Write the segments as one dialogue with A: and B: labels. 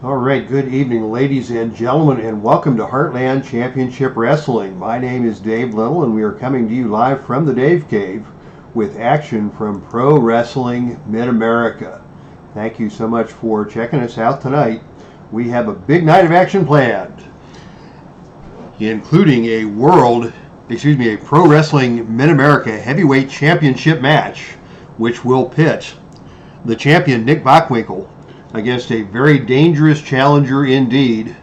A: All right, good evening, ladies and gentlemen, and welcome to Heartland Championship Wrestling. My name is Dave Little, and we are coming to you live from the Dave Cave with action from Pro Wrestling Mid-America. Thank you so much for checking us out tonight. We have a big night of action planned, including a Pro Wrestling Mid-America Heavyweight Championship match, which will pit the champion Nick Bockwinkel against a very dangerous challenger indeed,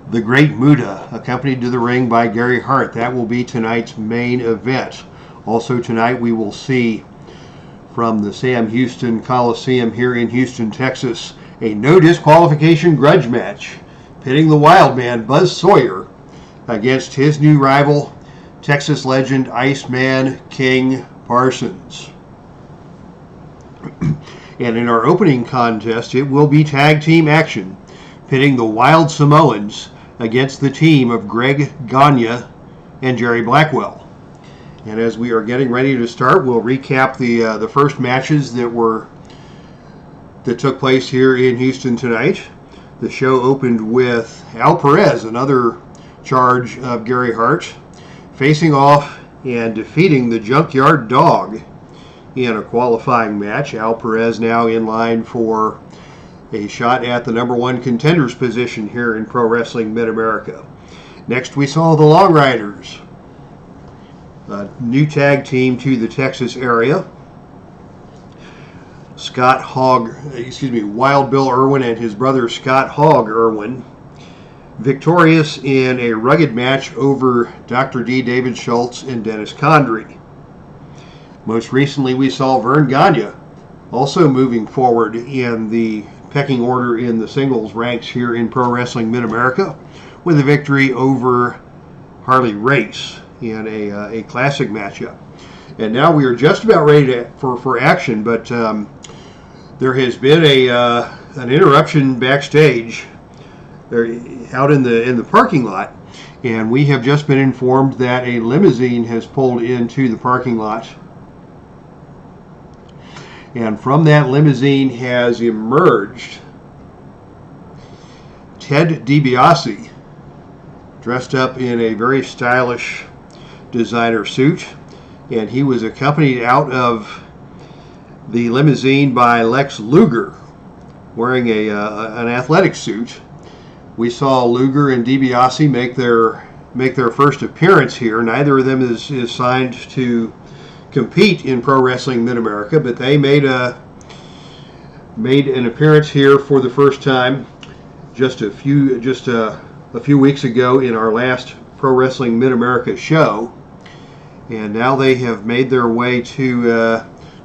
A: the Great MUTA, accompanied to the ring by Gary Hart. That will be tonight's main event. Also tonight we will see from the Sam Houston Coliseum here in Houston, Texas, a no disqualification grudge match pitting the wild man Buzz Sawyer against his new rival, Texas legend Iceman King Parsons. And in our opening contest, it will be tag team action, pitting the Wild Samoans against the team of Greg Gagne and Jerry Blackwell. And as we are getting ready to start, we'll recap the first matches that took place here in Houston tonight. The show opened with Al Perez, another charge of Gary Hart, facing off and defeating the Junkyard Dog in a qualifying match. Al Perez now in line for a shot at the number one contenders position here in Pro Wrestling Mid-America. Next we saw the Long Riders, a new tag team to the Texas area. Wild Bill Irwin and his brother Scott Hogg Irwin, victorious in a rugged match over Dr. D. David Schultz and Dennis Condrey. Most recently, we saw Vern Gagne also moving forward in the pecking order in the singles ranks here in Pro Wrestling Mid-America with a victory over Harley Race in a classic matchup. And now we are just about ready for action, but there has been an interruption backstage out in the parking lot, and we have just been informed that a limousine has pulled into the parking lot. And from that limousine has emerged Ted DiBiase, dressed up in a very stylish designer suit, and he was accompanied out of the limousine by Lex Luger, wearing an athletic suit. We saw Luger and DiBiase make their first appearance here. Neither of them is signed to compete in Pro Wrestling Mid-America, but they made an appearance here for the first time just a few weeks ago in our last Pro Wrestling Mid-America show, and now they have made their way to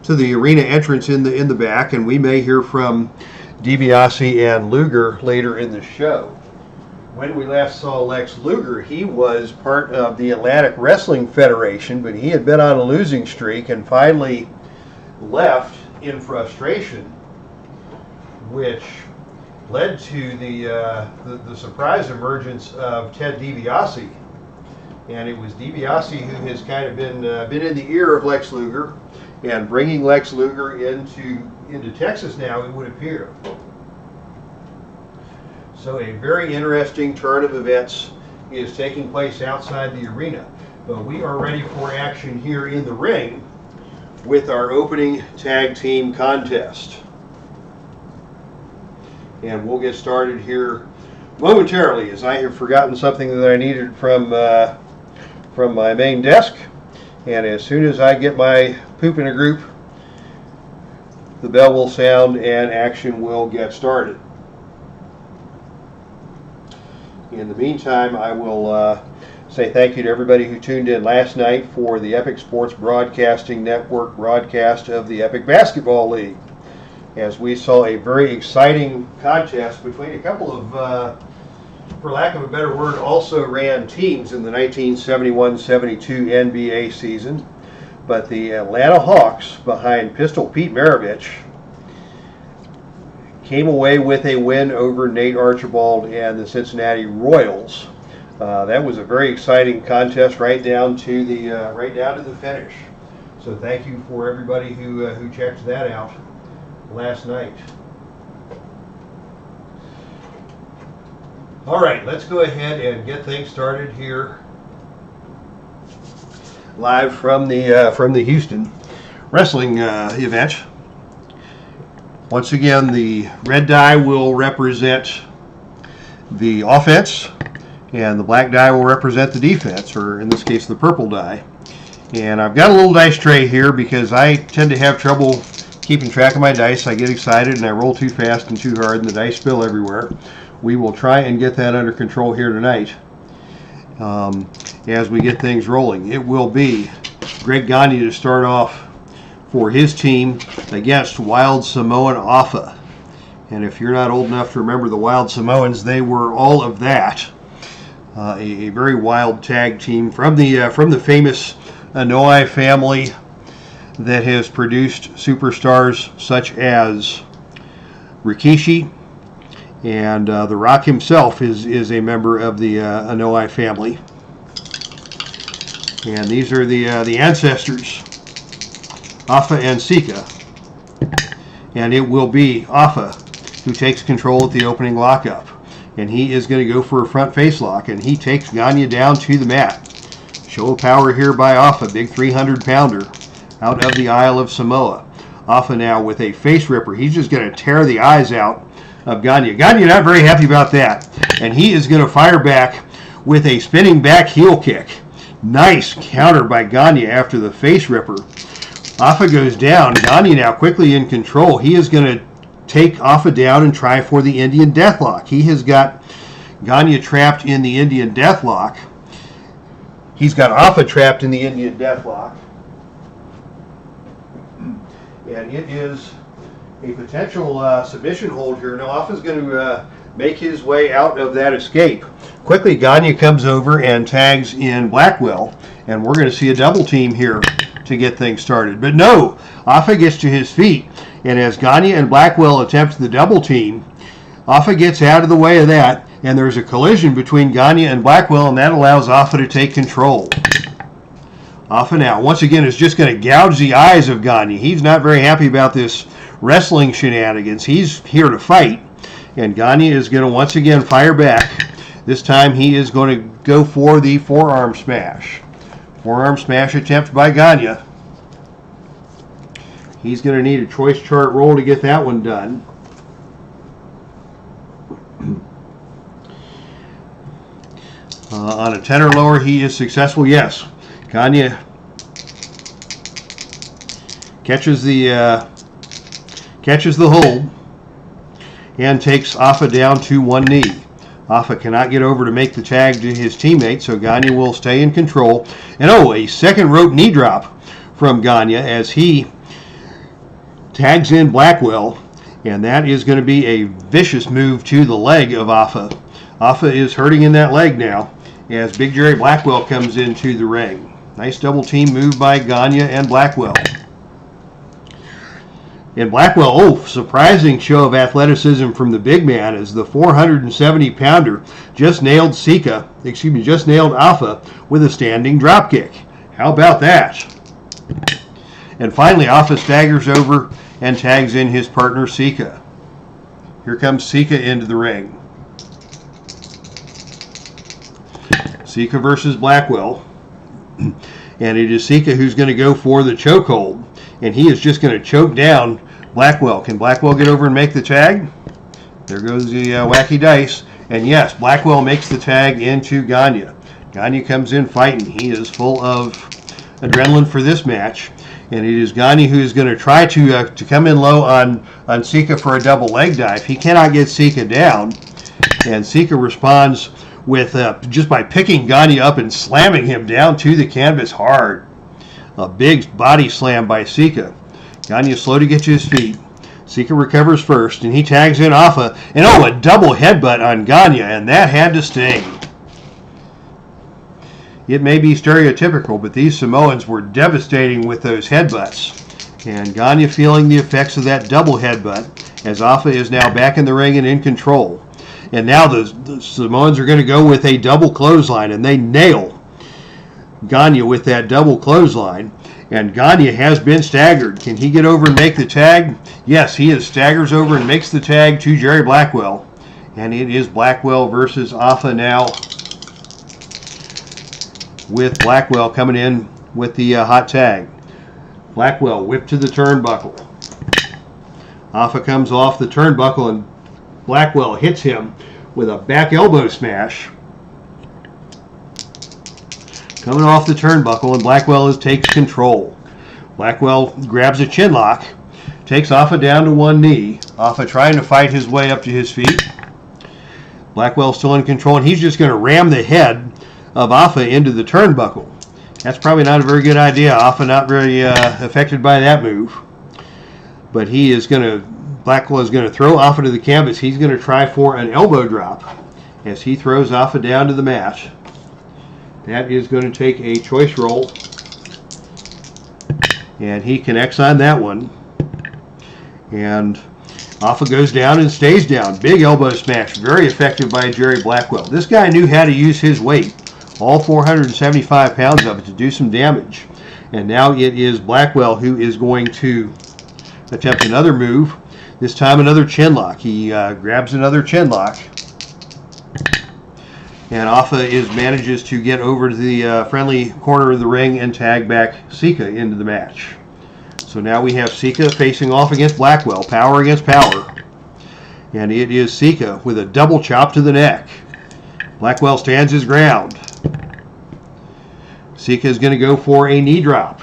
A: the arena entrance in the back, and we may hear from DiBiase and Luger later in the show. When we last saw Lex Luger, he was part of the Atlantic Wrestling Federation, but he had been on a losing streak and finally left in frustration, which led to the surprise emergence of Ted DiBiase. And it was DiBiase who has kind of been in the ear of Lex Luger and bringing Lex Luger into Texas now, it would appear. So a very interesting turn of events is taking place outside the arena. But we are ready for action here in the ring with our opening tag team contest. And we'll get started here momentarily, as I have forgotten something that I needed from my main desk. And as soon as I get my poop in a group, the bell will sound and action will get started. In the meantime, I will say thank you to everybody who tuned in last night for the Epic Sports Broadcasting Network broadcast of the Epic Basketball League, as we saw a very exciting contest between a couple of, for lack of a better word, also ran teams in the 1971-72 NBA season. But the Atlanta Hawks, behind Pistol Pete Maravich, came away with a win over Nate Archibald and the Cincinnati Royals. That was a very exciting contest right down to the finish. So thank you for everybody who checked that out last night. All right, let's go ahead and get things started here. Live from the Houston wrestling event. Once again, the red die will represent the offense, and the black die will represent the defense, or in this case, the purple die. And I've got a little dice tray here because I tend to have trouble keeping track of my dice. I get excited and I roll too fast and too hard, and the dice spill everywhere. We will try and get that under control here tonight as we get things rolling. It will be Greg Gagne to start off for his team against Wild Samoan Afa. And if you're not old enough to remember the Wild Samoans, they were all of that. A very wild tag team from the famous Anoa'i family that has produced superstars such as Rikishi. And The Rock himself is a member of the Anoa'i family. And these are the ancestors, Afa and Sika. And it will be Afa who takes control at the opening lockup. And he is going to go for a front face lock. And he takes Gagne down to the mat. Show of power here by Afa, big 300-pounder out of the Isle of Samoa. Afa now with a face ripper. He's just going to tear the eyes out of Gagne. Gagne not very happy about that. And he is going to fire back with a spinning back heel kick. Nice counter by Gagne after the face ripper. Afa goes down. Gagne now quickly in control. He is going to take Afa down and try for the Indian Deathlock. He has got Gagne trapped in the Indian Deathlock. He's got Afa trapped in the Indian Deathlock. And it is a potential submission hold here. Now Afa's going to make his way out of that escape. Quickly, Gagne comes over and tags in Blackwell, and we're going to see a double team here to get things started. But no, Afa gets to his feet, and as Gagne and Blackwell attempt the double team, Afa gets out of the way of that, and there's a collision between Gagne and Blackwell, and that allows Afa to take control. Afa now, once again, is just going to gouge the eyes of Gagne. He's not very happy about this wrestling shenanigans. He's here to fight, and Gagne is going to once again fire back. This time he is going to go for the forearm smash. Forearm smash attempt by Gagne. He's going to need a choice chart roll to get that one done. On a 10 or lower, he is successful. Yes, Gagne catches the hold and takes Afa down to one knee. Afa cannot get over to make the tag to his teammate, so Gagne will stay in control. And a second rope knee drop from Gagne as he tags in Blackwell, and that is going to be a vicious move to the leg of Afa. Afa is hurting in that leg now as Big Jerry Blackwell comes into the ring. Nice double team move by Gagne and Blackwell. And Blackwell, surprising show of athleticism from the big man as the 470-pounder just nailed Afa with a standing drop kick. How about that? And finally, Afa staggers over and tags in his partner, SIKA. Here comes SIKA into the ring. SIKA versus Blackwell. And it is SIKA who's going to go for the chokehold. And he is just going to choke down Blackwell. Can Blackwell get over and make the tag? There goes the wacky dice. And yes, Blackwell makes the tag into Gagne. Gagne comes in fighting. He is full of adrenaline for this match. And it is Gagne who is going to try to come in low on SIKA for a double leg dive. He cannot get SIKA down. And SIKA responds with just by picking Gagne up and slamming him down to the canvas hard. A big body slam by SIKA. Gagne is slow to get to his feet. SIKA recovers first, and he tags in Afa. And a double headbutt on Gagne, and that had to sting. It may be stereotypical, but these Samoans were devastating with those headbutts. And Gagne feeling the effects of that double headbutt as Afa is now back in the ring and in control. And now the Samoans are going to go with a double clothesline, and they nail Gagne with that double clothesline. And Gagne has been staggered. Can he get over and make the tag? Yes, he staggers over and makes the tag to Jerry Blackwell. And it is Blackwell versus Alpha now, with Blackwell coming in with the hot tag. Blackwell whipped to the turnbuckle. Alpha comes off the turnbuckle and Blackwell hits him with a back elbow smash. Coming off the turnbuckle, and Blackwell takes control. Blackwell grabs a chin lock, takes Alpha down to one knee. Alpha trying to fight his way up to his feet. Blackwell still in control, and he's just going to ram the head of Alpha into the turnbuckle. That's probably not a very good idea. Alpha not very affected by that move. But he is going to, Blackwell is going to throw Alpha to the canvas. He's going to try for an elbow drop as he throws Alpha down to the mat. That is going to take a choice roll. And he connects on that one. And Alpha goes down and stays down. Big elbow smash. Very effective by Jerry Blackwell. This guy knew how to use his weight, all 475 pounds of it, to do some damage. And now it is Blackwell who is going to attempt another move. This time another chin lock. He grabs another chin lock. And Alpha manages to get over to the friendly corner of the ring and tag back SIKA into the match. So now we have SIKA facing off against Blackwell, power against power. And it is SIKA with a double chop to the neck. Blackwell stands his ground. SIKA is going to go for a knee drop.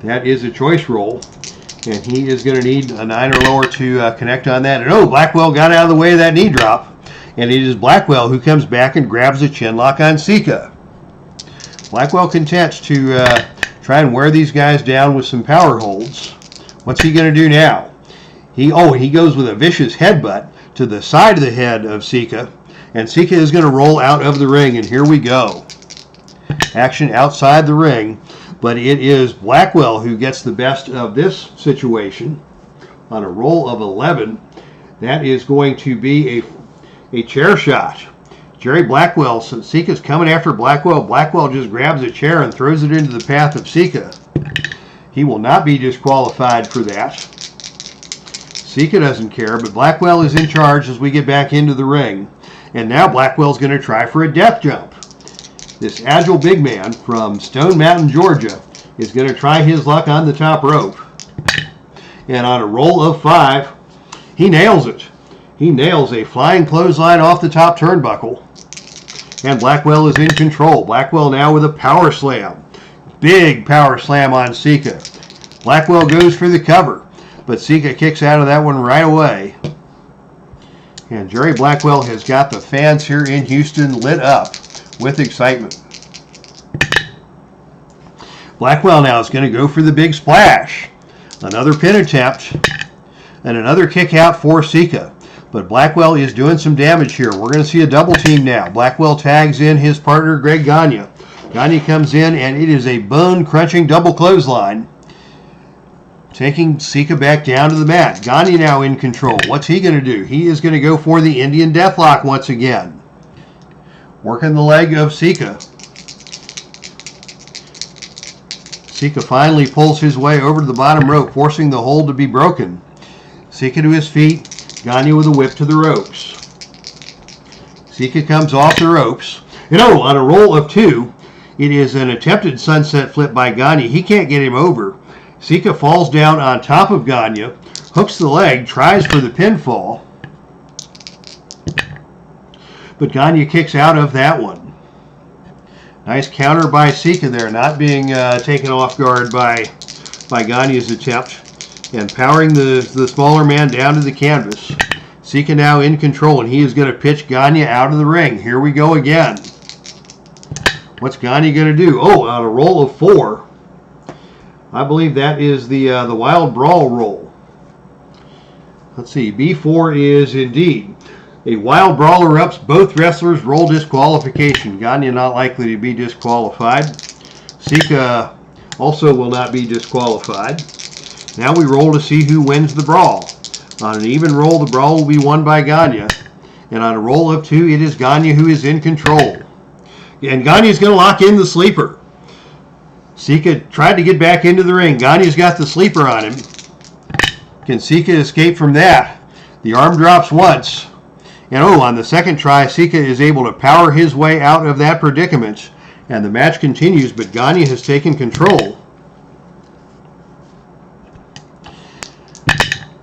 A: That is a choice roll. And he is going to need a 9 or lower to connect on that. And oh, Blackwell got out of the way of that knee drop. And it is Blackwell who comes back and grabs a chin lock on SIKA. Blackwell content to try and wear these guys down with some power holds. What's he going to do now? He goes with a vicious headbutt to the side of the head of SIKA. And SIKA is going to roll out of the ring. And here we go. Action outside the ring. But it is Blackwell who gets the best of this situation on a roll of 11. That is going to be a chair shot. Jerry Blackwell, so SIKA's coming after Blackwell. Blackwell just grabs a chair and throws it into the path of SIKA. He will not be disqualified for that. SIKA doesn't care, but Blackwell is in charge as we get back into the ring. And now Blackwell's going to try for a death jump. This agile big man from Stone Mountain, Georgia, is going to try his luck on the top rope. And on a roll of 5, he nails it. He nails a flying clothesline off the top turnbuckle. And Blackwell is in control. Blackwell now with a power slam. Big power slam on SIKA. Blackwell goes for the cover, but SIKA kicks out of that one right away. And Jerry Blackwell has got the fans here in Houston lit up with excitement. Blackwell now is going to go for the big splash. Another pin attempt and another kick out for SIKA. But Blackwell is doing some damage here. We're going to see a double team now. Blackwell tags in his partner Greg GAGNE. GAGNE comes in and it is a bone-crunching double clothesline, taking SIKA back down to the mat. GAGNE now in control. What's he going to do? He is going to go for the Indian Deathlock once again. Working the leg of SIKA. SIKA finally pulls his way over to the bottom rope, forcing the hold to be broken. SIKA to his feet. GAGNE with a whip to the ropes. SIKA comes off the ropes. And oh, on a roll of 2, it is an attempted sunset flip by GAGNE. He can't get him over. SIKA falls down on top of GAGNE, hooks the leg, tries for the pinfall. But GAGNE kicks out of that one. Nice counter by SIKA there, not being taken off guard by GAGNE's attempt. And powering the smaller man down to the canvas. SIKA now in control, and he is going to pitch GAGNE out of the ring. Here we go again. What's GAGNE going to do? Oh, on a roll of 4. I believe that is the Wild Brawl roll. Let's see. B4 is indeed a Wild Brawl erupts. Both wrestlers roll disqualification. GAGNE not likely to be disqualified. SIKA also will not be disqualified. Now we roll to see who wins the brawl. On an even roll, the brawl will be won by GAGNE. And on a roll of 2, it is GAGNE who is in control. And GAGNE is going to lock in the sleeper. SIKA tried to get back into the ring. GAGNE's got the sleeper on him. Can SIKA escape from that? The arm drops once. And on the second try, SIKA is able to power his way out of that predicament. And the match continues, but GAGNE has taken control.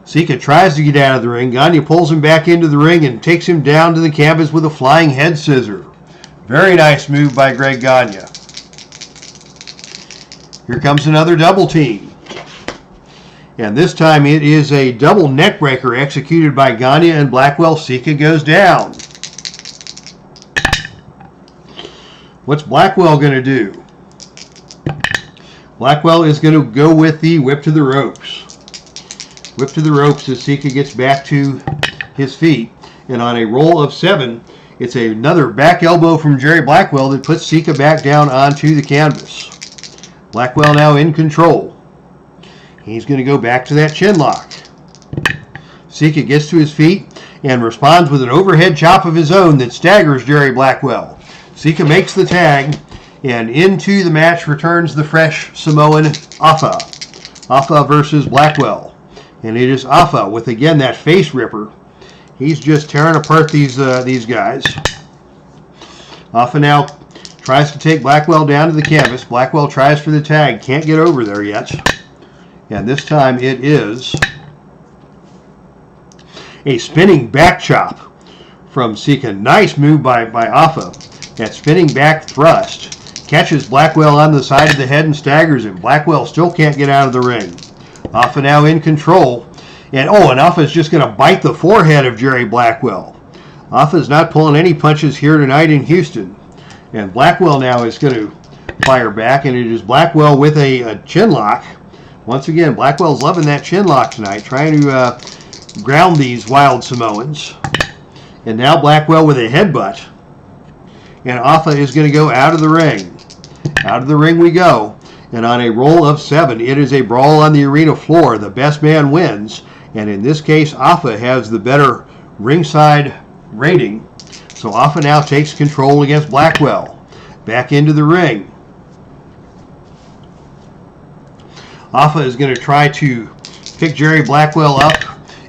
A: SIKA tries to get out of the ring. GAGNE pulls him back into the ring and takes him down to the canvas with a flying head scissor. Very nice move by Greg GAGNE. Here comes another double team. And this time it is a double neck breaker executed by GAGNE and Blackwell. SIKA goes down. What's Blackwell going to do? Blackwell is going to go with the whip to the ropes. Whip to the ropes as SIKA gets back to his feet. And on a roll of 7, it's another back elbow from Jerry Blackwell that puts SIKA back down onto the canvas. Blackwell now in control. He's going to go back to that chin lock. SIKA gets to his feet and responds with an overhead chop of his own that staggers Jerry Blackwell. SIKA makes the tag, and into the match returns the fresh Samoan Afa. Afa versus Blackwell. And it is Afa with, again, that face ripper. He's just tearing apart these guys. Afa now tries to take Blackwell down to the canvas. Blackwell tries for the tag. Can't get over there yet. And this time it is a spinning back chop from SIKA. Nice move by Afa. That spinning back thrust catches Blackwell on the side of the head and staggers him. Blackwell still can't get out of the ring. Afa now in control. And Afa is just going to bite the forehead of Jerry Blackwell. Afa is not pulling any punches here tonight in Houston. And Blackwell now is going to fire back, and it is Blackwell with a chin lock. Once again, Blackwell's loving that chin lock tonight, trying to ground these wild Samoans. And now Blackwell with a headbutt. And Afa is going to go out of the ring. Out of the ring we go. And on a roll of 7, it is a brawl on the arena floor. The best man wins. And in this case, Afa has the better ringside rating. So Afa now takes control against Blackwell. Back into the ring. Afa is going to try to pick Jerry Blackwell up.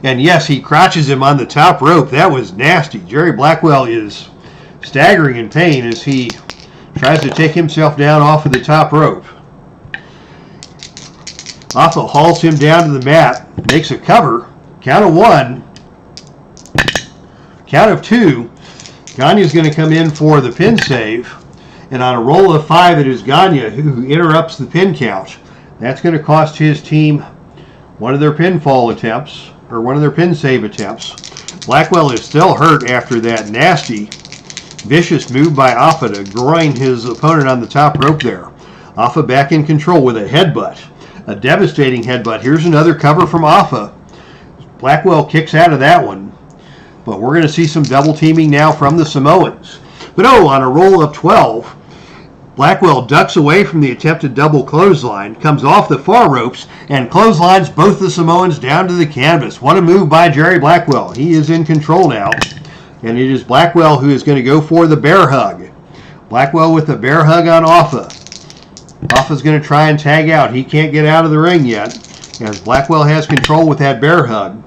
A: And yes, he crotches him on the top rope. That was nasty. Jerry Blackwell is staggering in pain as he tries to take himself down off of the top rope. Afa hauls him down to the mat, makes a cover. Count of 1. Count of 2. GAGNE is going to come in for the pin save. And on a roll of 5, it is GAGNE who interrupts the pin count. That's going to cost his team one of their pinfall attempts, or one of their pin save attempts. Blackwell is still hurt after that nasty, vicious move by Afa to groin his opponent on the top rope there. Afa back in control with a headbutt. A devastating headbutt. Here's another cover from Afa. Blackwell kicks out of that one. But we're going to see some double teaming now from the Samoans. But on a roll of 12, Blackwell ducks away from the attempted double clothesline, comes off the far ropes, and clotheslines both the Samoans down to the canvas. What a move by Jerry Blackwell. He is in control now. And it is Blackwell who is going to go for the bear hug. Blackwell with the bear hug on Afa. Afa's going to try and tag out. He can't get out of the ring yet, as Blackwell has control with that bear hug.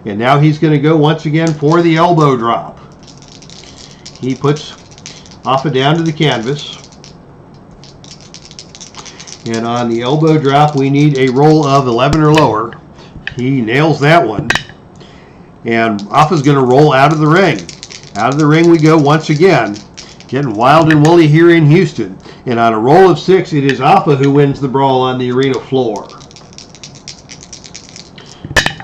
A: And now he's going to go once again for the elbow drop. He puts Afa down to the canvas. And on the elbow drop, we need a roll of 11 or lower. He nails that one. And Afa's going to roll out of the ring. Out of the ring we go once again. Getting wild and woolly here in Houston. And on a roll of 6, it is Afa who wins the brawl on the arena floor.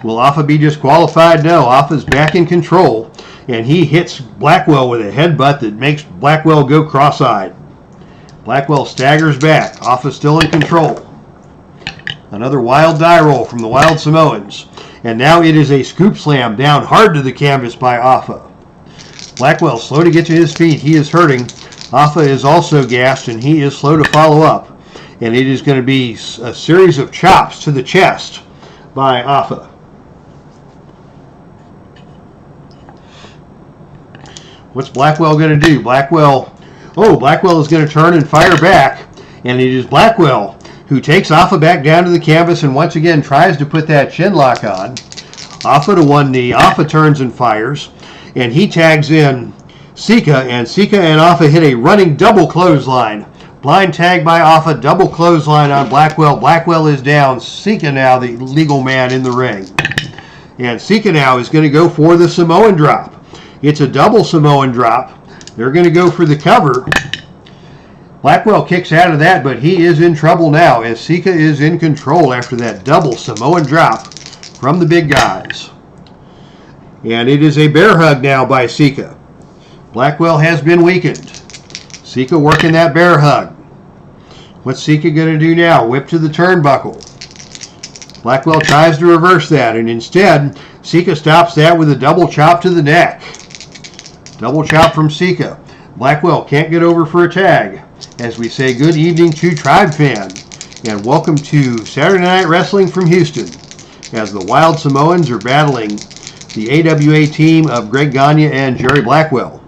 A: Will Afa be disqualified? No. Afa's back in control. And he hits Blackwell with a headbutt that makes Blackwell go cross-eyed. Blackwell staggers back. Afa still in control. Another wild die roll from the Wild Samoans. And now it is a scoop slam down hard to the canvas by Afa. Blackwell slow to get to his feet. He is hurting. Afa is also gassed, and he is slow to follow up. And it is going to be a series of chops to the chest by Afa. What's Blackwell going to do? Blackwell is going to turn and fire back. And it is Blackwell who takes Afa back down to the canvas and once again tries to put that chin lock on. Afa to one knee. Afa turns and fires, and he tags in SIKA, and SIKA and Afa hit a running double clothesline. Blind tag by Afa, double clothesline on Blackwell. Blackwell is down. SIKA now the legal man in the ring. And SIKA now is going to go for the Samoan drop. It's a double Samoan drop. They're going to go for the cover. Blackwell kicks out of that, but he is in trouble now as SIKA is in control after that double Samoan drop from the big guys. And it is a bear hug now by SIKA. Blackwell has been weakened. SIKA working that bear hug. What's SIKA going to do now? Whip to the turnbuckle. Blackwell tries to reverse that, and instead, SIKA stops that with a double chop to the neck. Double chop from SIKA. Blackwell can't get over for a tag. As we say good evening to Tribe Fan, and welcome to Saturday Night Wrestling from Houston, as the Wild Samoans are battling the AWA team of Greg Gagne and Jerry Blackwell.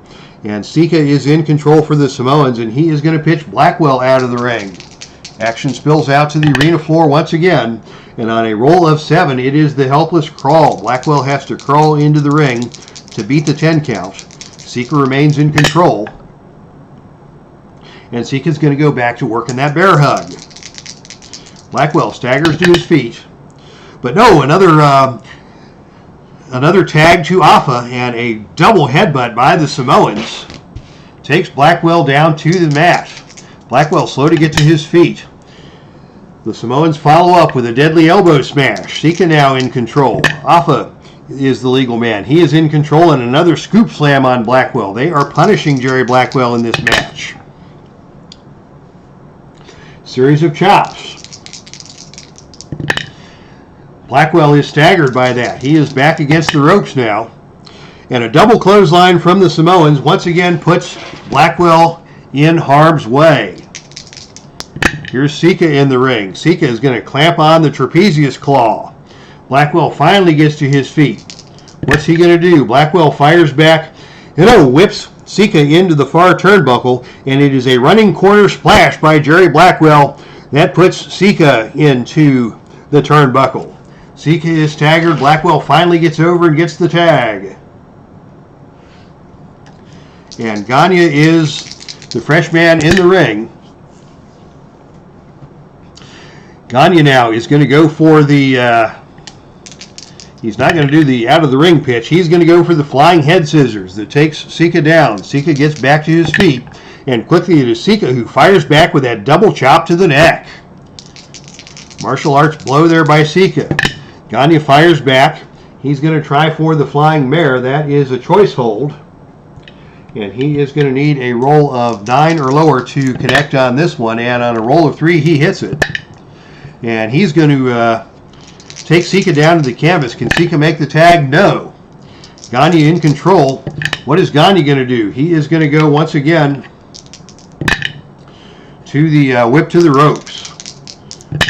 A: And SIKA is in control for the Samoans, and he is going to pitch Blackwell out of the ring. Action spills out to the arena floor once again, and on a roll of 7, it is the helpless crawl. Blackwell has to crawl into the ring to beat the 10 count. SIKA remains in control, and SIKA is going to go back to working that bear hug. Blackwell staggers to his feet, but no, another tag to Afa, and a double headbutt by the Samoans takes Blackwell down to the mat. Blackwell slow to get to his feet. The Samoans follow up with a deadly elbow smash. SIKA now in control. Afa is the legal man. He is in control, and another scoop slam on Blackwell. They are punishing Jerry Blackwell in this match. Series of chops. Blackwell is staggered by that. He is back against the ropes now. And a double clothesline from the Samoans once again puts Blackwell in harm's way. Here's SIKA in the ring. SIKA is going to clamp on the trapezius claw. Blackwell finally gets to his feet. What's he going to do? Blackwell fires back and whips SIKA into the far turnbuckle, and it is a running corner splash by Jerry Blackwell that puts SIKA into the turnbuckle. SIKA is staggered. Blackwell finally gets over and gets the tag. And Gagne is the fresh man in the ring. Gagne now is going to go for the, he's not going to do the out of the ring pitch. He's going to go for the flying head scissors that takes SIKA down. SIKA gets back to his feet, and quickly it is SIKA who fires back with that double chop to the neck. Martial arts blow there by SIKA. Gagne fires back. He's going to try for the flying mare. That is a choice hold. And he is going to need a roll of 9 or lower to connect on this one. And on a roll of 3, he hits it. And he's going to take SIKA down to the canvas. Can SIKA make the tag? No. Gagne in control. What is Gagne going to do? He is going to go once again to the whip to the ropes.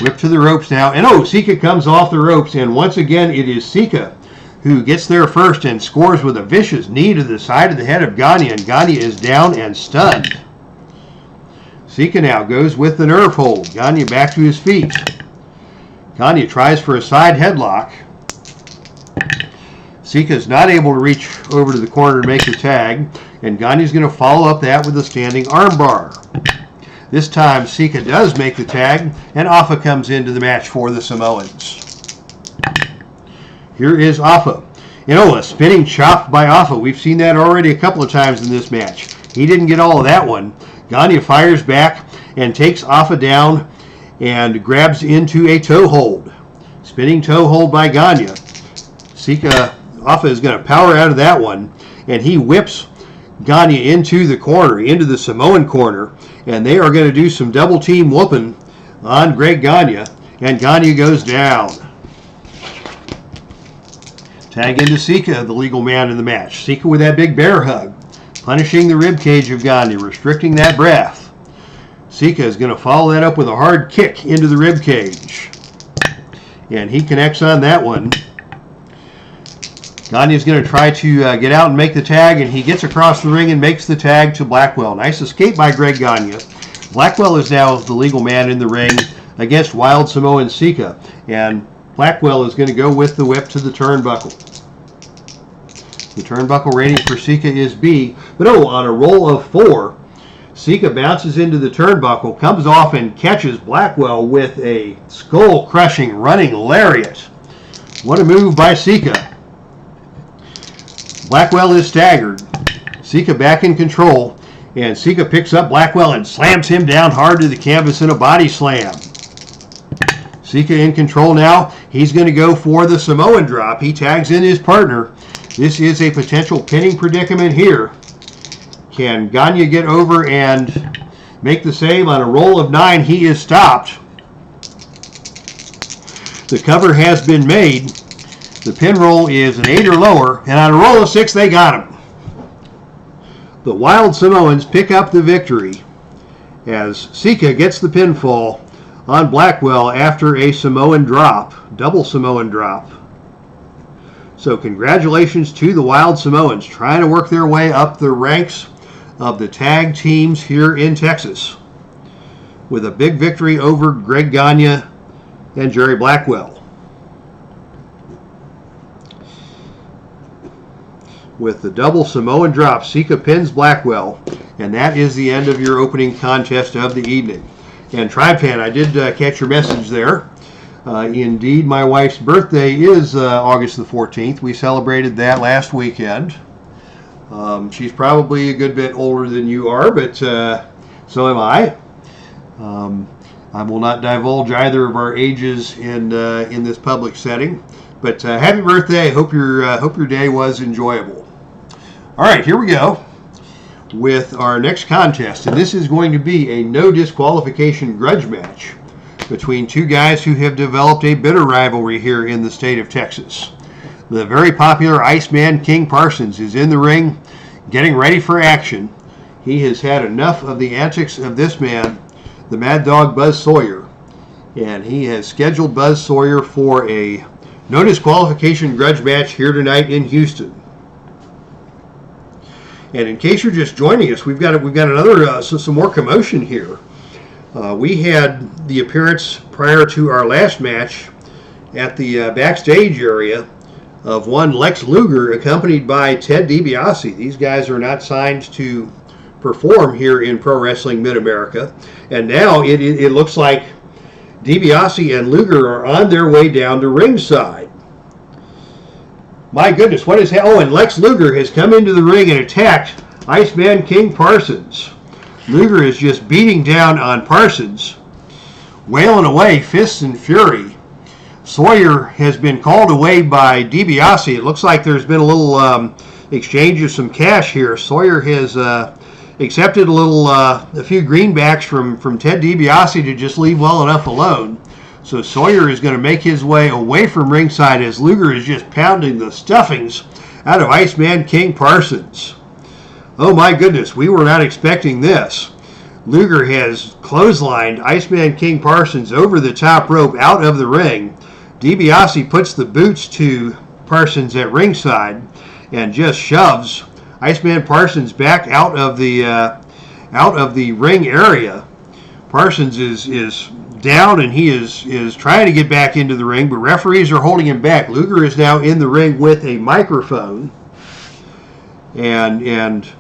A: Whip to the ropes now. And SIKA comes off the ropes. And once again, it is SIKA who gets there first and scores with a vicious knee to the side of the head of Gagne. And Gagne is down and stunned. SIKA now goes with the nerve hold. Gagne back to his feet. Gagne tries for a side headlock. SIKA is not able to reach over to the corner to make the tag. And Gagne is going to follow up that with a standing armbar. This time, SIKA does make the tag, and Afa comes into the match for the Samoans. Here is Afa. A spinning chop by Afa. We've seen that already a couple of times in this match. He didn't get all of that one. Gagne fires back and takes Afa down and grabs into a toe hold. Spinning toe hold by Gagne. Afa is going to power out of that one, and he whips Gagne into the corner, into the Samoan corner, and they are going to do some double team whooping on Greg Gagne, and Gagne goes down. Tag into SIKA, the legal man in the match. SIKA with that big bear hug, punishing the rib cage of Gagne, restricting that breath. SIKA is going to follow that up with a hard kick into the rib cage, and he connects on that one. Gagne is going to try to get out and make the tag, and he gets across the ring and makes the tag to Blackwell. Nice escape by Greg Gagne. Blackwell is now the legal man in the ring. against Wild Samoan SIKA. And Blackwell is going to go with the whip to the turnbuckle. The turnbuckle rating for SIKA is B. But on a roll of 4, SIKA bounces into the turnbuckle, comes off and catches Blackwell with a skull-crushing running lariat. What a move by SIKA. Blackwell is staggered. SIKA back in control, and SIKA picks up Blackwell and slams him down hard to the canvas in a body slam. SIKA in control now. He's going to go for the Samoan drop. He tags in his partner. This is a potential pinning predicament here. Can GAGNE get over and make the save? On a roll of 9, he is stopped. The cover has been made. The pin roll is an 8 or lower, and on a roll of 6, they got him. The Wild Samoans pick up the victory as SIKA gets the pinfall on Blackwell after a Samoan drop, double Samoan drop. So congratulations to the Wild Samoans trying to work their way up the ranks of the tag teams here in Texas with a big victory over Greg GAGNE and Jerry Blackwell. With the double Samoan drop, SIKA pins Blackwell, and that is the end of your opening contest of the evening. And Tribe Fan, I did catch your message there. Indeed, my wife's birthday is August the 14th. We celebrated that last weekend. She's probably a good bit older than you are, but so am I. I will not divulge either of our ages in this public setting. But happy birthday! Hope your day was enjoyable. All right, here we go with our next contest, and this is going to be a no disqualification grudge match between two guys who have developed a bitter rivalry here in the state of Texas. The very popular Iceman King Parsons is in the ring, getting ready for action. He has had enough of the antics of this man, the Mad Dog Buzz Sawyer, and he has scheduled Buzz Sawyer for a no disqualification grudge match here tonight in Houston. And in case you're just joining us, we've got another some more commotion here. We had the appearance prior to our last match at the backstage area of one Lex Luger accompanied by Ted DiBiase. These guys are not signed to perform here in Pro Wrestling Mid-America, and now it looks like DiBiase and Luger are on their way down to ringside. My goodness, what is happening? Oh, and Lex Luger has come into the ring and attacked Iceman King Parsons. Luger is just beating down on Parsons, wailing away, fists and fury. Sawyer has been called away by DiBiase. It looks like there's been a little exchange of some cash here. Sawyer has accepted a few greenbacks from Ted DiBiase to just leave well enough alone. So Sawyer is going to make his way away from ringside as Luger is just pounding the stuffings out of Iceman King Parsons. Oh my goodness, we were not expecting this. Luger has clotheslined Iceman King Parsons over the top rope out of the ring. DiBiase puts the boots to Parsons at ringside and just shoves Iceman Parsons back out of the ring area. Parsons is down and he is trying to get back into the ring, but referees are holding him back. Luger is now in the ring with a microphone, and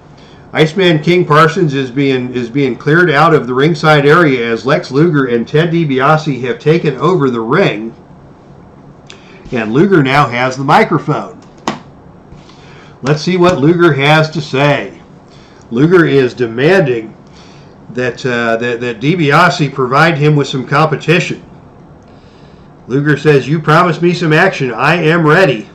A: Iceman King Parsons is being cleared out of the ringside area as Lex Luger and Ted DiBiase have taken over the ring, and Luger now has the microphone. Let's see what Luger has to say. Luger is demanding that DiBiase provide him with some competition. Luger says, "You promised me some action. I am ready.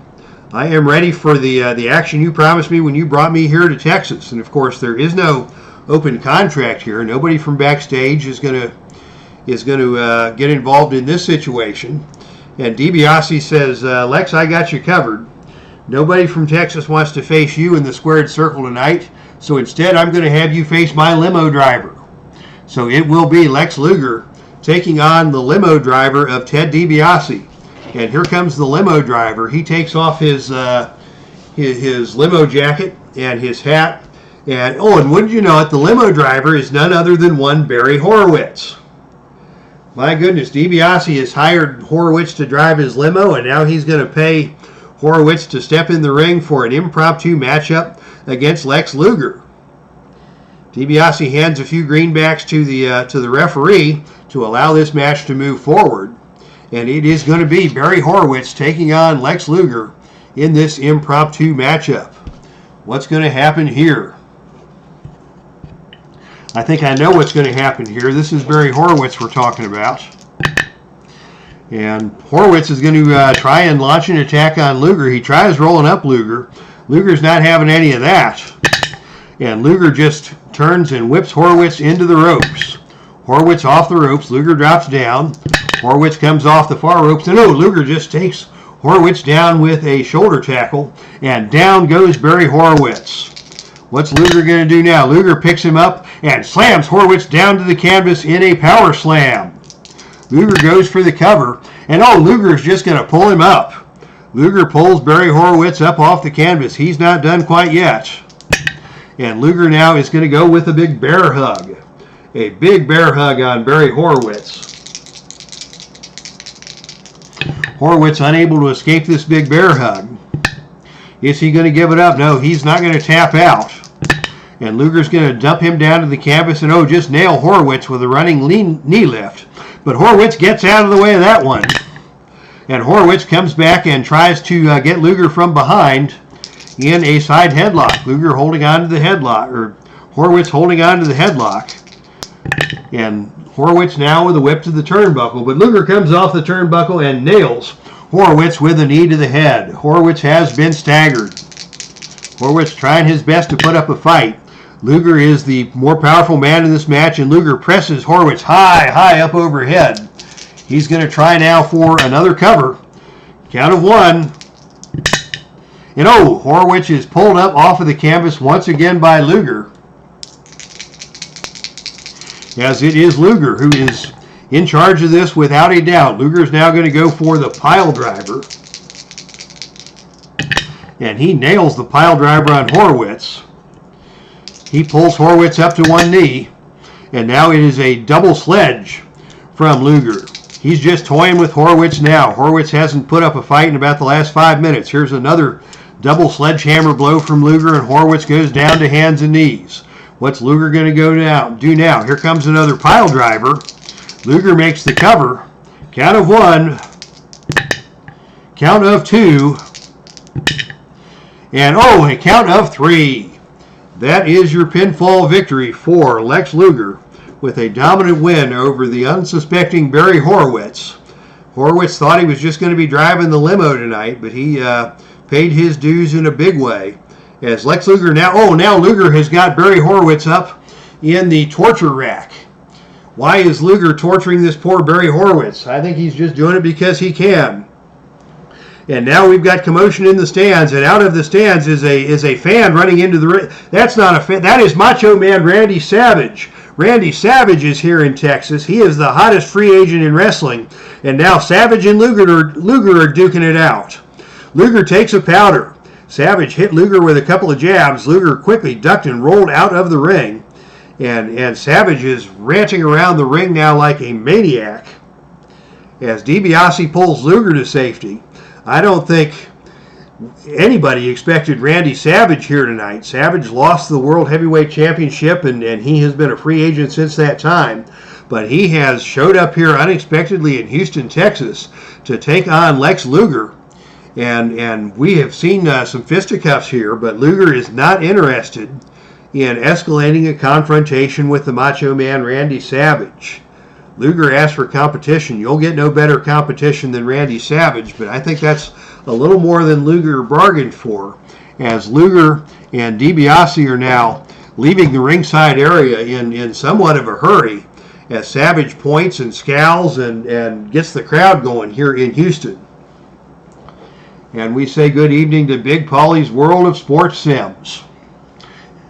A: I am ready for the action you promised me when you brought me here to Texas." And of course, there is no open contract here. Nobody from backstage is going to get involved in this situation. And DiBiase says, "Lex, I got you covered. Nobody from Texas wants to face you in the squared circle tonight. So instead, I'm going to have you face my limo driver." So it will be Lex Luger taking on the limo driver of Ted DiBiase. And here comes the limo driver. He takes off his limo jacket and his hat. And wouldn't you know it, the limo driver is none other than one Barry Horowitz. My goodness, DiBiase has hired Horowitz to drive his limo, and now he's going to pay Horowitz to step in the ring for an impromptu matchup against Lex Luger. DiBiase hands a few greenbacks to the referee to allow this match to move forward, and it is going to be Barry Horowitz taking on Lex Luger in this impromptu matchup. What's going to happen here? I think I know what's going to happen here. This is Barry Horowitz we're talking about. And Horowitz is going to try and launch an attack on Luger. He tries rolling up Luger. Luger's not having any of that. And Luger just turns and whips Horowitz into the ropes. Horowitz off the ropes. Luger drops down. Horowitz comes off the far ropes. And Luger just takes Horowitz down with a shoulder tackle. And down goes Barry Horowitz. What's Luger going to do now? Luger picks him up and slams Horowitz down to the canvas in a power slam. Luger goes for the cover, and Luger's just going to pull him up. Luger pulls Barry Horowitz up off the canvas. He's not done quite yet. And Luger now is going to go with a big bear hug. A big bear hug on Barry Horowitz. Horowitz unable to escape this big bear hug. Is he going to give it up? No, he's not going to tap out. And Luger's going to dump him down to the canvas and just nail Horowitz with a running knee lift. But Horowitz gets out of the way of that one. And Horowitz comes back and tries to get Luger from behind in a side headlock. Luger holding on to the headlock, or Horowitz holding on to the headlock. And Horowitz now with a whip to the turnbuckle. But Luger comes off the turnbuckle and nails Horowitz with a knee to the head. Horowitz has been staggered. Horowitz trying his best to put up a fight. Luger is the more powerful man in this match, and Luger presses Horowitz high up overhead. He's going to try now for another cover. Count of one. And Horowitz is pulled up off of the canvas once again by Luger. As it is Luger who is in charge of this without a doubt. Luger's now going to go for the pile driver. And he nails the pile driver on Horowitz. He pulls Horowitz up to one knee. And now it is a double sledge from Luger. He's just toying with Horowitz now. Horowitz hasn't put up a fight in about the last 5 minutes. Here's another double sledgehammer blow from Luger, and Horowitz goes down to hands and knees. What's Luger going to do now? Here comes another pile driver. Luger makes the cover. Count of one. Count of two. And a count of three. That is your pinfall victory for Lex Luger with a dominant win over the unsuspecting Barry Horowitz. Horowitz thought he was just going to be driving the limo tonight, but he paid his dues in a big way. As Lex Luger now Luger has got Barry Horowitz up in the torture rack. Why is Luger torturing this poor Barry Horowitz? I think he's just doing it because he can. And now we've got commotion in the stands, and out of the stands is a fan running into the ring. That's not a fan. That is Macho Man Randy Savage. Randy Savage is here in Texas. He is the hottest free agent in wrestling. And now Savage and Luger are duking it out. Luger takes a powder. Savage hit Luger with a couple of jabs. Luger quickly ducked and rolled out of the ring. And Savage is ranting around the ring now like a maniac as DiBiase pulls Luger to safety. I don't think anybody expected Randy Savage here tonight. Savage lost the World Heavyweight Championship, and he has been a free agent since that time. But he has showed up here unexpectedly in Houston, Texas, to take on Lex Luger. And we have seen some fisticuffs here, but Luger is not interested in escalating a confrontation with the Macho Man Randy Savage. Luger asked for competition. You'll get no better competition than Randy Savage, but I think that's a little more than Luger bargained for, as Luger and DiBiase are now leaving the ringside area in somewhat of a hurry, as Savage points and scowls and gets the crowd going here in Houston. And we say good evening to Big Paulie's World of Sports Sims.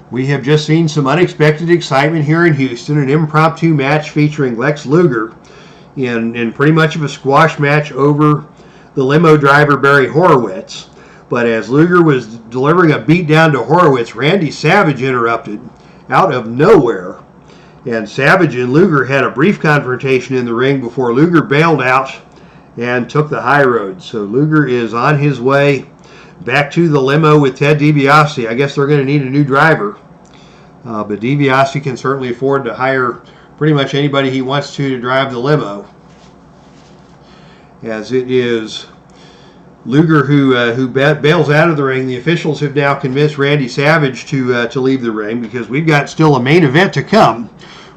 A: We have just seen some unexpected excitement here in Houston, an impromptu match featuring Lex Luger in pretty much of a squash match over the limo driver Barry Horowitz. But as Luger was delivering a beat down to Horowitz, Randy Savage interrupted out of nowhere And Savage and Luger had a brief confrontation in the ring before Luger bailed out and took the high road. So Luger is on his way back to the limo with Ted DiBiase. I guess they're going to need a new driver. But DiBiase can certainly afford to hire pretty much anybody he wants to drive the limo. As it is Luger who bails out of the ring. The officials have now convinced Randy Savage to leave the ring, because we've got still a main event to come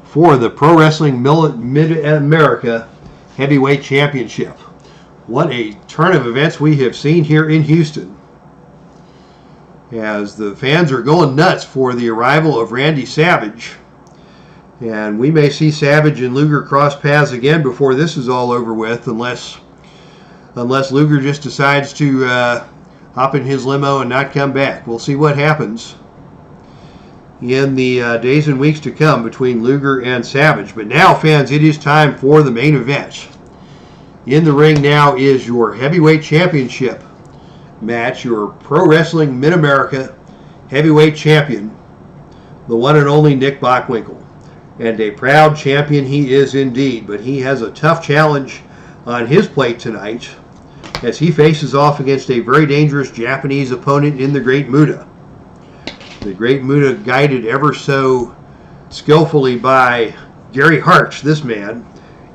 A: for the Pro Wrestling Mid-America Heavyweight Championship. What a turn of events we have seen here in Houston, as the fans are going nuts for the arrival of Randy Savage. And we may see Savage and Luger cross paths again before this is all over with, unless Luger just decides to hop in his limo and not come back. We'll see what happens in the days and weeks to come between Luger and Savage. But now, fans, it is time for the main event. In the ring now is your heavyweight championship match, your Pro Wrestling Mid-America heavyweight champion, the one and only Nick Bockwinkel. And a proud champion he is indeed, but he has a tough challenge on his plate tonight, as he faces off against a very dangerous Japanese opponent in the Great Muta. The Great Muta, guided ever so skillfully by Gary Hart, this man,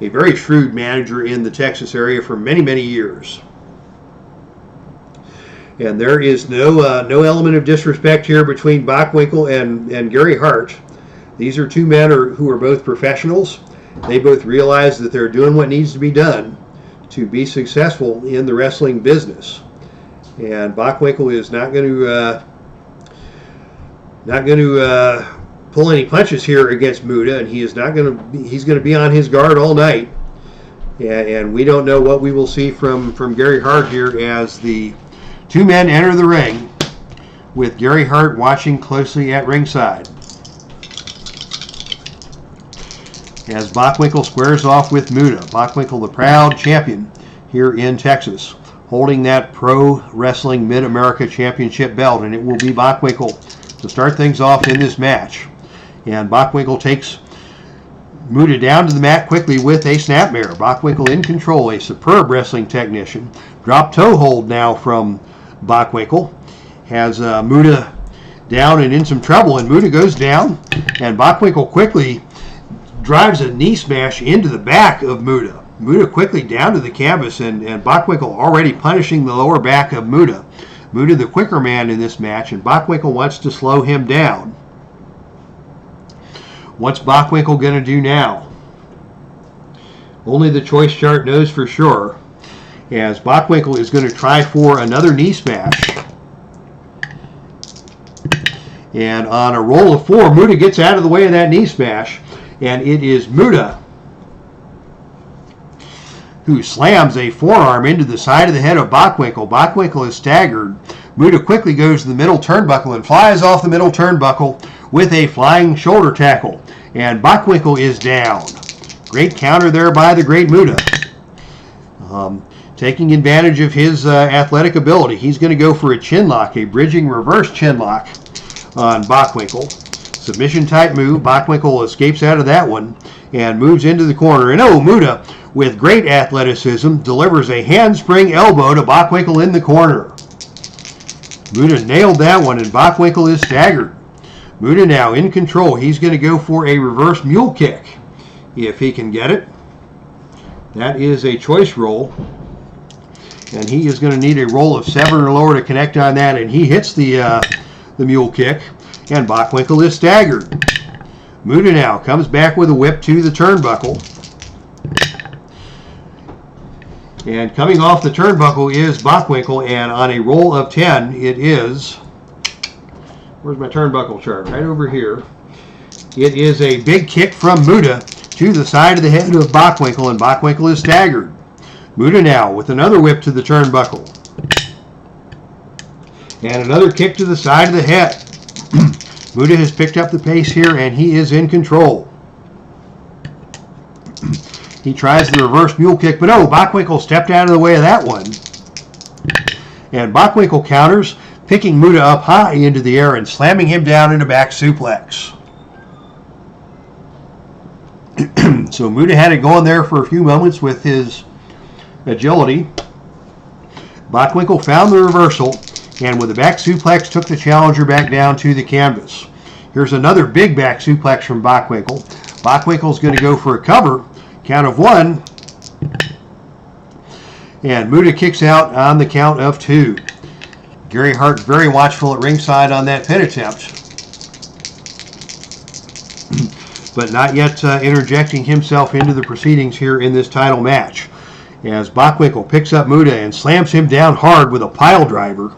A: a very shrewd manager in the Texas area for many, many years. And there is no element of disrespect here between Bockwinkel and Gary Hart. These are two men who are both professionals. They both realize that they're doing what needs to be done to be successful in the wrestling business. And Bockwinkel is not going to pull any punches here against Muta, and he's going to be on his guard all night. And we don't know what we will see from Gary Hart here, as the two men enter the ring, with Gary Hart watching closely at ringside, as Bockwinkel squares off with Muta. Bockwinkel, the proud champion here in Texas, holding that Pro Wrestling Mid-America Championship belt, and it will be Bockwinkel to start things off in this match. And Bockwinkel takes Muta down to the mat quickly with a snapmare. Bockwinkel in control, a superb wrestling technician. Drop toe hold now from Bockwinkel. Has Muta down and in some trouble, and Muta goes down, and Bockwinkel quickly drives a knee smash into the back of Muta. Muta quickly down to the canvas, and Bockwinkel already punishing the lower back of Muta. Muta the quicker man in this match, and Bockwinkel wants to slow him down. What's Bockwinkel going to do now? Only the choice chart knows for sure, as Bockwinkel is going to try for another knee smash. And on a roll of 4, Muta gets out of the way of that knee smash, and it is Muta who slams a forearm into the side of the head of Bockwinkel. Bockwinkel is staggered. Muta quickly goes to the middle turnbuckle and flies off the middle turnbuckle with a flying shoulder tackle. And Bockwinkel is down. Great counter there by the Great Muta. Taking advantage of his athletic ability, he's going to go for a chin lock, a bridging reverse chin lock on Bockwinkel. Submission type move. Bockwinkel escapes out of that one and moves into the corner. And Muta, with great athleticism, delivers a handspring elbow to Bockwinkel in the corner. Muta nailed that one, and Bockwinkel is staggered. Muta now in control. He's going to go for a reverse mule kick if he can get it. That is a choice roll, and he is going to need a roll of 7 or lower to connect on that, and he hits the mule kick, and Bockwinkel is staggered. Muta now comes back with a whip to the turnbuckle. And coming off the turnbuckle is Bockwinkel, and on a roll of 10, it is, where's my turnbuckle chart? Right over here. It is a big kick from Muta to the side of the head of Bockwinkel, and Bockwinkel is staggered. Muta now with another whip to the turnbuckle. And another kick to the side of the head. Muta has picked up the pace here, and he is in control. He tries the reverse mule kick, but Bockwinkel stepped out of the way of that one. And Bockwinkel counters, picking Muta up high into the air and slamming him down in a back suplex. So MUTA had it going there for a few moments with his agility. Bockwinkel found the reversal, and with a back suplex took the challenger back down to the canvas. Here's another big back suplex from Bockwinkel. Bockwinkel's going to go for a cover. Count of 1. And MUTA kicks out on the count of 2. Gary Hart very watchful at ringside on that pin attempt, but not yet interjecting himself into the proceedings here in this title match, as Bockwinkel picks up MUTA and slams him down hard with a pile driver.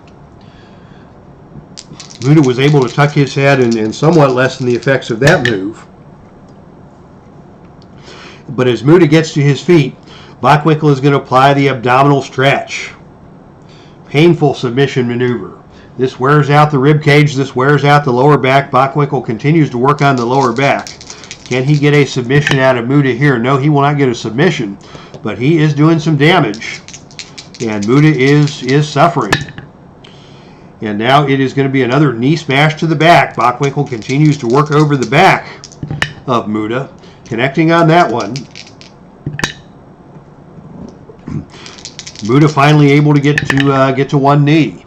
A: MUTA was able to tuck his head and somewhat lessen the effects of that move. But as MUTA gets to his feet, Bockwinkel is going to apply the abdominal stretch. Painful submission maneuver. This wears out the rib cage. This wears out the lower back. Bockwinkel continues to work on the lower back. Can he get a submission out of MUTA here? No, he will not get a submission, but he is doing some damage, and MUTA is suffering. And now it is going to be another knee smash to the back. Bockwinkel continues to work over the back of MUTA, connecting on that one. MUTA finally able to get to one knee.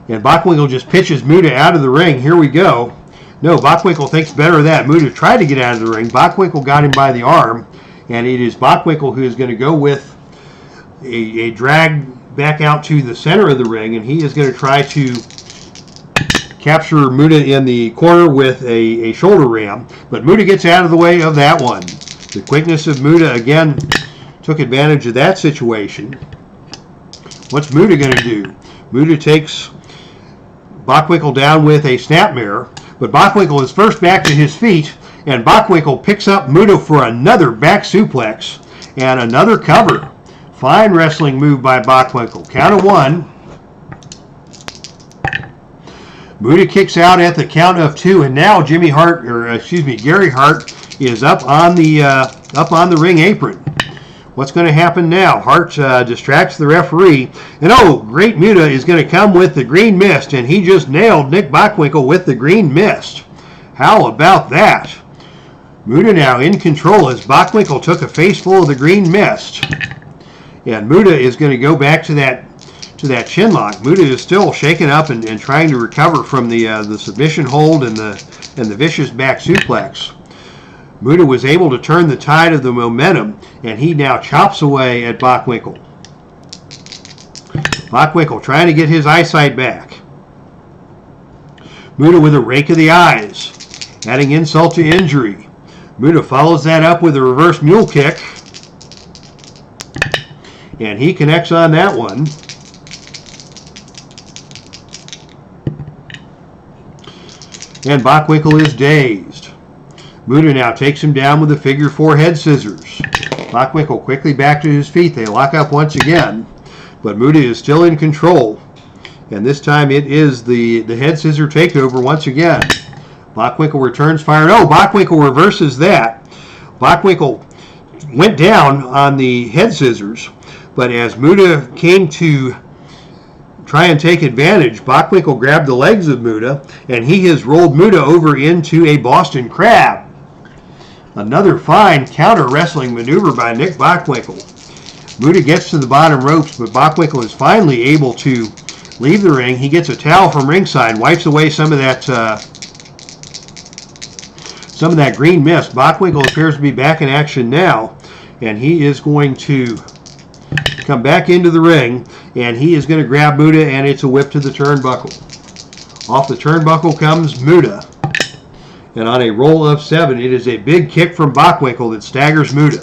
A: And Bockwinkel just pitches MUTA out of the ring. Here we go. No, Bockwinkel thinks better of that. MUTA tried to get out of the ring. Bockwinkel got him by the arm. And it is Bockwinkel who is going to go with a drag back out to the center of the ring. And he is going to try to capture MUTA in the corner with a shoulder ram. But MUTA gets out of the way of that one. The quickness of MUTA again took advantage of that situation. What's MUTA going to do? MUTA takes Bockwinkel down with a snapmare, but Bockwinkel is first back to his feet, and Bockwinkel picks up MUTA for another back suplex and another cover. Fine wrestling move by Bockwinkel. Count of 1. MUTA kicks out at the count of 2, and now Gary Hart is up on the ring apron. What's going to happen now? Hart distracts the referee. And oh, great MUTA is going to come with the green mist. And he just nailed Nick Bockwinkel with the green mist. How about that? MUTA now in control as Bockwinkel took a face full of the green mist. And MUTA is going to go back to that chin lock. MUTA is still shaken up and trying to recover from the submission hold and the vicious back suplex. MUTA was able to turn the tide of the momentum, and he now chops away at Bockwinkel. Bockwinkel trying to get his eyesight back. MUTA with a rake of the eyes, adding insult to injury. MUTA follows that up with a reverse mule kick, and he connects on that one. And Bockwinkel is dazed. MUTA now takes him down with a figure 4 head scissors. Bockwinkel quickly back to his feet. They lock up once again, but MUTA is still in control. And this time it is the head scissor takeover once again. Bockwinkel returns fire. Oh, Bockwinkel reverses that. Bockwinkel went down on the head scissors, but as MUTA came to try and take advantage, Bockwinkel grabbed the legs of MUTA, and he has rolled MUTA over into a Boston Crab. Another fine counter wrestling maneuver by Nick Bockwinkel. MUTA gets to the bottom ropes, but Bockwinkel is finally able to leave the ring. He gets a towel from ringside, wipes away some of that green mist. Bockwinkel appears to be back in action now, and he is going to come back into the ring, and he is going to grab MUTA, and it's a whip to the turnbuckle. Off the turnbuckle comes MUTA. And on a roll of 7, it is a big kick from Bockwinkel that staggers MUTA.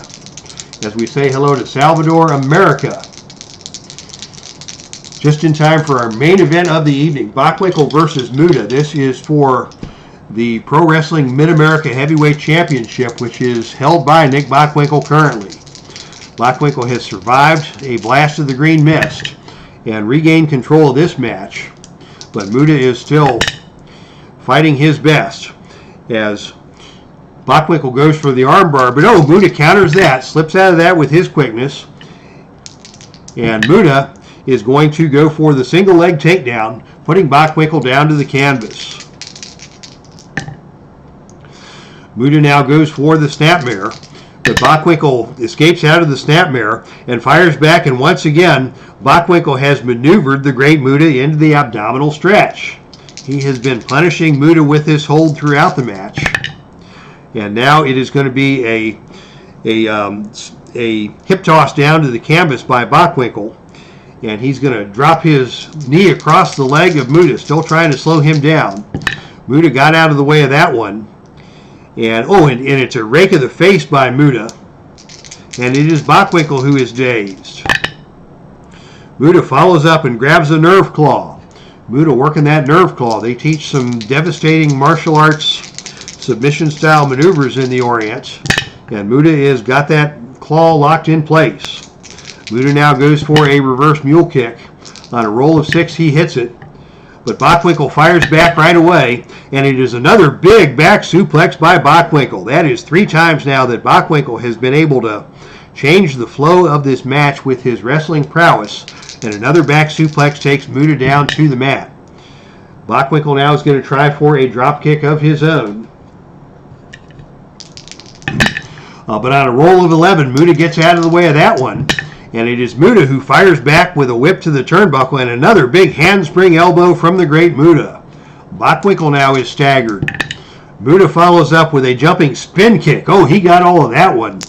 A: As we say hello to Salvador, America. Just in time for our main event of the evening, Bockwinkel versus MUTA. This is for the Pro Wrestling Mid-America Heavyweight Championship, which is held by Nick Bockwinkel currently. Bockwinkel has survived a blast of the green mist and regained control of this match, but MUTA is still fighting his best as Bockwinkel goes for the armbar, but oh, MUTA counters that, slips out of that with his quickness, and MUTA is going to go for the single leg takedown, putting Bockwinkel down to the canvas. Muta now goes for the snapmare, but Bockwinkel escapes out of the snapmare and fires back, and once again, Bockwinkel has maneuvered the great Muta into the abdominal stretch. He has been punishing Muta with this hold throughout the match. And now it is going to be a hip toss down to the canvas by Bockwinkel. And he's going to drop his knee across the leg of Muta, still trying to slow him down. Muta got out of the way of that one. And it's a rake of the face by Muta. And it is Bockwinkel who is dazed. Muta follows up and grabs a nerve claw. Muta working that nerve claw. They teach some devastating martial arts submission style maneuvers in the Orient. And Muta has got that claw locked in place. Muta now goes for a reverse mule kick. On a roll of 6, he hits it. But Bockwinkel fires back right away, and it is another big back suplex by Bockwinkel. That is 3 times now that Bockwinkel has been able to change the flow of this match with his wrestling prowess, and another back suplex takes Muta down to the mat. Bockwinkel now is going to try for a drop kick of his own. But on a roll of 11, Muta gets out of the way of that one. And it is Muta who fires back with a whip to the turnbuckle and another big handspring elbow from the great Muta. Bockwinkel now is staggered. Muta follows up with a jumping spin kick. Oh, he got all of that one.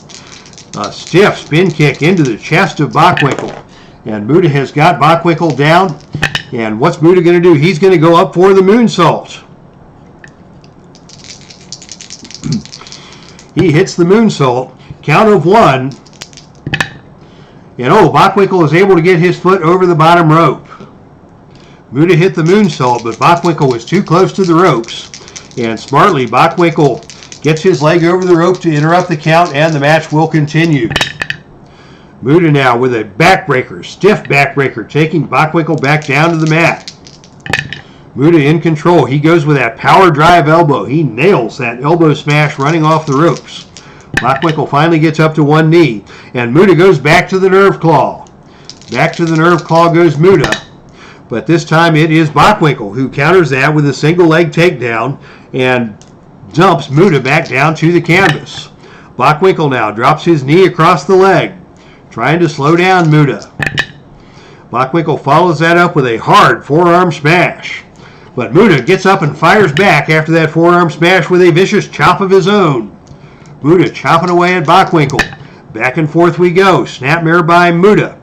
A: A stiff spin kick into the chest of Bockwinkel. And Muta has got Bockwinkel down. And what's Muta going to do? He's going to go up for the moonsault. He hits the moonsault. Count of 1. And Bockwinkel is able to get his foot over the bottom rope. Muta hit the moonsault, but Bockwinkel was too close to the ropes. And smartly, Bockwinkel gets his leg over the rope to interrupt the count, and the match will continue. Muta now with a backbreaker, stiff backbreaker, taking Bockwinkel back down to the mat. Muta in control. He goes with that power drive elbow. He nails that elbow smash running off the ropes. Bockwinkel finally gets up to one knee, and Muta goes back to the nerve claw. Back to the nerve claw goes Muta, but this time it is Bockwinkel who counters that with a single leg takedown and dumps Muta back down to the canvas. Bockwinkel now drops his knee across the leg, trying to slow down Muta. Bockwinkel follows that up with a hard forearm smash, but Muta gets up and fires back after that forearm smash with a vicious chop of his own. Muta chopping away at Bockwinkel. Back and forth we go. Snapmare by Muta.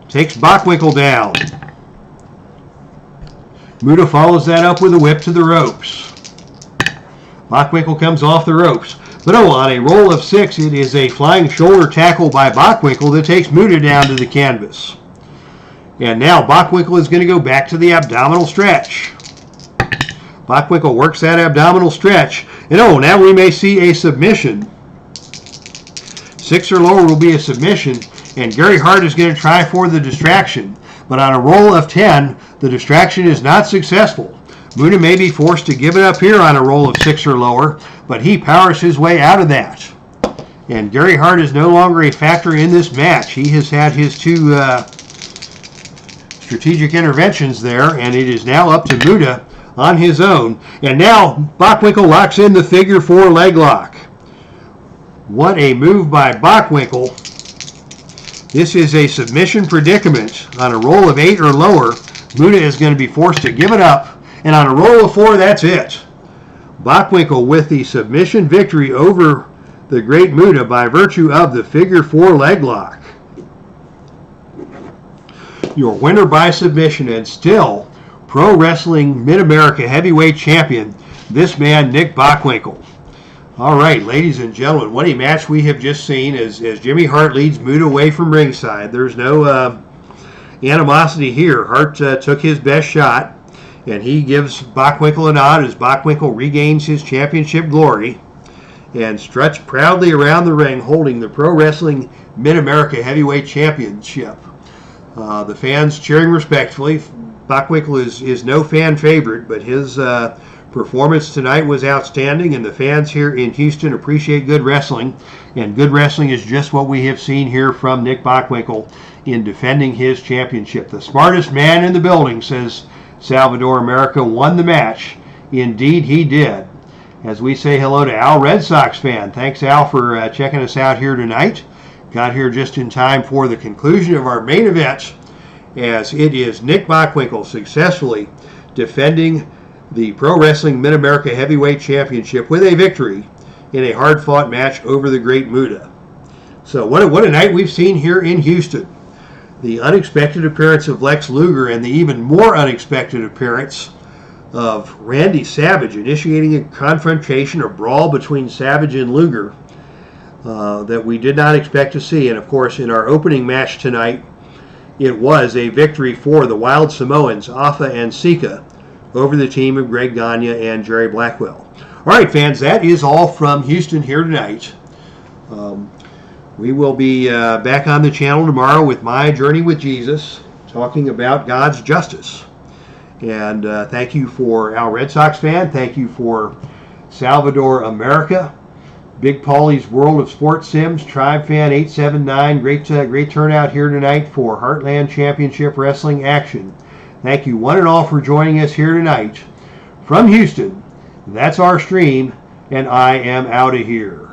A: Takes Bockwinkel down. Muta follows that up with a whip to the ropes. Bockwinkel comes off the ropes. But on a roll of 6, it is a flying shoulder tackle by Bockwinkel that takes Muta down to the canvas. And now Bockwinkel is going to go back to the abdominal stretch. Bockwinkel works that abdominal stretch. And now we may see a submission. 6 or lower will be a submission. And Gary Hart is going to try for the distraction. But on a roll of 10, the distraction is not successful. Muta may be forced to give it up here on a roll of 6 or lower, but he powers his way out of that. And Gary Hart is no longer a factor in this match. He has had his 2 strategic interventions there, and it is now up to Muta on his own. And now Bockwinkel locks in the figure 4 leg lock. What a move by Bockwinkel. This is a submission predicament. On a roll of 8 or lower, Muta is going to be forced to give it up. And on a roll of 4, that's it. Bockwinkel with the submission victory over the great Muta by virtue of the figure 4 leg lock. Your winner by submission, and still Pro Wrestling Mid-America Heavyweight Champion, this man, Nick Bockwinkel. All right, ladies and gentlemen, what a match we have just seen as Jimmy Hart leads Muta away from ringside. There's no animosity here. Hart took his best shot, and he gives Bockwinkel a nod as Bockwinkel regains his championship glory and struts proudly around the ring holding the Pro Wrestling Mid-America Heavyweight Championship. The fans cheering respectfully. Bockwinkel is no fan favorite, but his performance tonight was outstanding, and the fans here in Houston appreciate good wrestling, and good wrestling is just what we have seen here from Nick Bockwinkel in defending his championship. The smartest man in the building, says Salvador America, won the match. Indeed he did. as we say hello to Al, Red Sox fan. Thanks, Al, for checking us out here tonight. Got here just in time for the conclusion of our main event, as it is Nick Bockwinkel successfully defending the Pro Wrestling Mid-America Heavyweight Championship with a victory in a hard-fought match over the great MUTA. So what a night we've seen here in Houston. The unexpected appearance of Lex Luger and the even more unexpected appearance of Randy Savage initiating a confrontation, a brawl between Savage and Luger that we did not expect to see. And of course, in our opening match tonight, it was a victory for the Wild Samoans, Afa and Sika, over the team of Greg Gagne and Jerry Blackwell. All right, fans, that is all from Houston here tonight. We will be back on the channel tomorrow with My Journey with Jesus, talking about God's justice. And thank you for Al, Red Sox fan. Thank you for Salvador America, Big Paulie's World of Sports Sims, Tribe Fan 879. Great turnout here tonight for Heartland Championship Wrestling action. Thank you one and all for joining us here tonight. From Houston, that's our stream, and I am out of here.